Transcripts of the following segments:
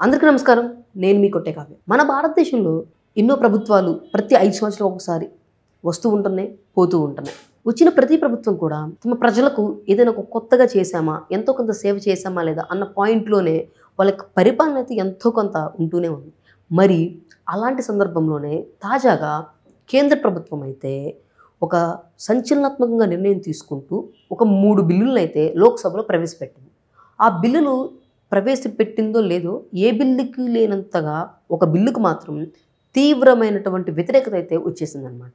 అందరికీ నమస్కారం. నేను మీ కొట్టే కావ్య. మన భారతదేశంలో ఎన్నో ప్రభుత్వాలు ప్రతి 5 సంవత్సరాలకు ఒకసారి వస్తూ ఉంటున్నాయి, పోతూ ఉంటున్నాయి. వచ్చిన ప్రతి ప్రభుత్వం కూడా తమ ప్రజలకు ఏదైనా ఒక కొత్తగా చేశామా, ఎంతో కొంత సేవ చేశామా లేదా అన్న పాయింట్లోనే వాళ్ళ యొక్క పరిపాలన అయితే ఎంతో కొంత ఉంటూనే ఉంది. మరి అలాంటి సందర్భంలోనే తాజాగా కేంద్ర ప్రభుత్వం అయితే ఒక సంచలనాత్మకంగా నిర్ణయం తీసుకుంటూ ఒక 3 బిల్లులను అయితే లోక్సభలో ప్రవేశపెట్టింది. ఆ బిల్లులు ప్రవేశపెట్టిందో లేదో ఏ బిల్లుకి లేనంతగా ఒక బిల్లుకు మాత్రం తీవ్రమైనటువంటి వ్యతిరేకత అయితే వచ్చేసిందనమాట.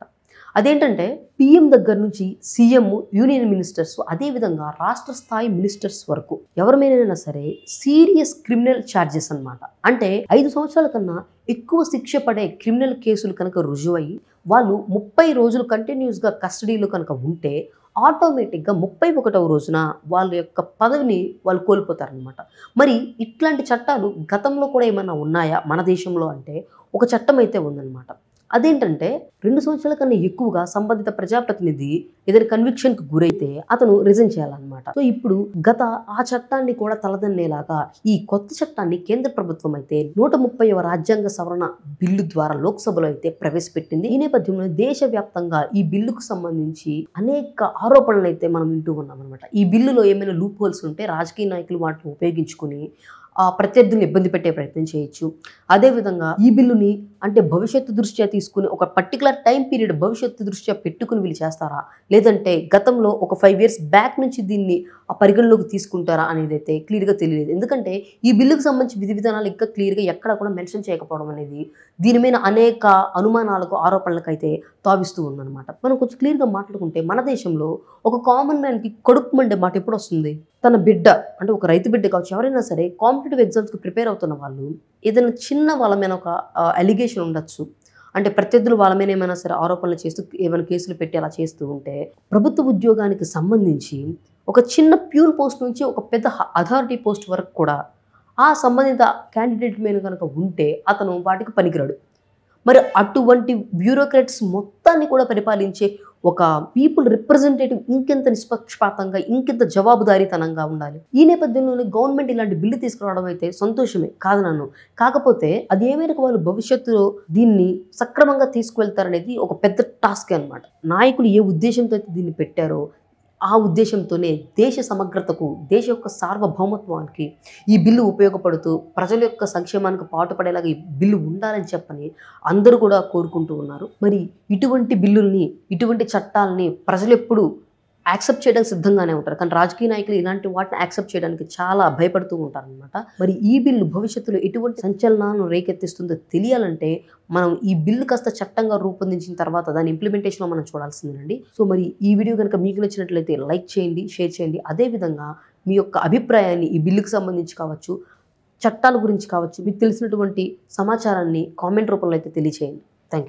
అదేంటంటే పీఎం దగ్గర నుంచి సీఎం, యూనియన్ మినిస్టర్స్, అదేవిధంగా రాష్ట్ర స్థాయి మినిస్టర్స్ వరకు ఎవరి మీదైనా సరే సీరియస్ క్రిమినల్ ఛార్జెస్ అనమాట. అంటే 5 సంవత్సరాల కన్నా ఎక్కువ శిక్ష పడే క్రిమినల్ కేసులు కనుక రుజువయ్యి వాళ్ళు 30 రోజులు కంటిన్యూస్గా కస్టడీలో కనుక ఉంటే ఆటోమేటిక్గా 31వ రోజున వాళ్ళ యొక్క పదవిని వాళ్ళు కోల్పోతారనమాట. మరి ఇట్లాంటి చట్టాలు గతంలో కూడా ఏమైనా ఉన్నాయా మన దేశంలో అంటే ఒక చట్టం అయితే ఉందన్నమాట. అదేంటంటే 2 సంవత్సరాల కన్నా ఎక్కువగా సంబంధిత ప్రజాప్రతినిధి ఏదైనా కన్విక్షన్కి గురైతే అతను రిజైన్ చేయాలన్నమాట. సో ఇప్పుడు ఆ చట్టాన్ని కూడా తలదన్నేలాగా ఈ కొత్త చట్టాన్ని కేంద్ర ప్రభుత్వం అయితే 130వ రాజ్యాంగ సవరణ బిల్లు ద్వారా లోక్సభలో అయితే ప్రవేశపెట్టింది. ఈ నేపథ్యంలో దేశవ్యాప్తంగా ఈ బిల్లుకు సంబంధించి అనేక ఆరోపణలు అయితే మనం వింటూ ఉన్నాం అనమాట. ఈ బిల్లులో ఏమైనా లూప్ హోల్స్ ఉంటే రాజకీయ నాయకులు వాటిని ఉపయోగించుకుని ప్రత్యర్థులను ఇబ్బంది పెట్టే ప్రయత్నం చేయొచ్చు. అదేవిధంగా ఈ బిల్లుని అంటే భవిష్యత్తు దృష్ట్యా తీసుకుని ఒక పర్టికులర్ టైం పీరియడ్ భవిష్యత్తు దృష్ట్యా పెట్టుకుని వీళ్ళు చేస్తారా, లేదంటే గతంలో ఒక 5 years బ్యాక్ నుంచి దీన్ని పరిగణలోకి తీసుకుంటారా అనేది అయితే క్లియర్గా తెలియలేదు. ఎందుకంటే ఈ బిల్లుకు సంబంధించి విధి విధానాలు ఇంకా క్లియర్గా ఎక్కడ కూడా మెన్షన్ చేయకపోవడం అనేది దీని మీద అనేక అనుమానాలకు, ఆరోపణలకు అయితే తావిస్తూ ఉందన్నమాట. మనం కొంచెం క్లియర్గా మాట్లాడుకుంటే మన దేశంలో ఒక కామన్ మ్యాన్కి కడుపు మండే మాట ఎప్పుడు వస్తుంది? తన బిడ్డ అంటే ఒక రైతు బిడ్డ కావచ్చు, ఎవరైనా సరే కాంపిటేటివ్ ఎగ్జామ్స్కి ప్రిపేర్ అవుతున్న వాళ్ళు ఏదైనా చిన్న వాళ్ళ మీద ఒక అలిగేషన్ ఉండొచ్చు, అంటే ప్రత్యర్థులు వాళ్ళ మీద ఏమైనా సరే ఆరోపణలు చేస్తూ ఏమైనా కేసులు పెట్టి అలా చేస్తూ ఉంటే ప్రభుత్వ ఉద్యోగానికి సంబంధించి ఒక చిన్న ప్యూన్ పోస్ట్ నుంచి ఒక పెద్ద అథారిటీ పోస్ట్ వరకు కూడా ఆ సంబంధిత క్యాండిడేట్ మీద కనుక ఉంటే అతను వాటికి పనికిరాడు. మరి అటువంటి బ్యూరోక్రాట్స్ మొత్తాన్ని కూడా పరిపాలించే ఒక పీపుల్ రిప్రజెంటేటివ్ ఇంకెంత నిష్పక్షపాతంగా, ఇంకెంత జవాబుదారీతనంగా ఉండాలి. ఈ నేపథ్యంలోనే గవర్నమెంట్ ఇలాంటి బిల్లు తీసుకురావడం అయితే సంతోషమే, కాదనను. కాకపోతే అది ఏమైనా వాళ్ళు భవిష్యత్తులో దీన్ని సక్రమంగా తీసుకువెళ్తారనేది ఒక పెద్ద టాస్క్ అనమాట. నాయకులు ఏ ఉద్దేశంతో అయితే దీన్ని పెట్టారో ఆ ఉద్దేశంతోనే దేశ సమగ్రతకు, దేశ యొక్క సార్వభౌమత్వానికి ఈ బిల్లు ఉపయోగపడుతూ ప్రజల యొక్క సంక్షేమానికి పాటుపడేలాగా ఈ బిల్లు ఉండాలని చెప్పని అందరూ కూడా కోరుకుంటూ ఉన్నారు. మరి ఇటువంటి బిల్లుల్ని, ఇటువంటి చట్టాలని ప్రజలు ఎప్పుడు యాక్సెప్ట్ చేయడానికి సిద్ధంగానే ఉంటారు, కానీ రాజకీయ నాయకులు ఇలాంటి వాటిని యాక్సెప్ట్ చేయడానికి చాలా భయపడుతూ ఉంటారనమాట. మరి ఈ బిల్లు భవిష్యత్తులో ఎటువంటి సంచలనాలను రేకెత్తిస్తుందో తెలియాలంటే మనం ఈ బిల్లు కాస్త చట్టంగా రూపొందించిన తర్వాత దాని ఇంప్లిమెంటేషన్లో మనం చూడాల్సిందేనండి. సో మరి ఈ వీడియో కనుక మీకు నచ్చినట్లయితే లైక్ చేయండి, షేర్ చేయండి. అదేవిధంగా మీ యొక్క అభిప్రాయాన్ని ఈ బిల్లుకు సంబంధించి కావచ్చు, చట్టాల గురించి కావచ్చు, మీకు తెలిసినటువంటి సమాచారాన్ని కామెంట్ రూపంలో అయితే తెలియచేయండి. Thank you.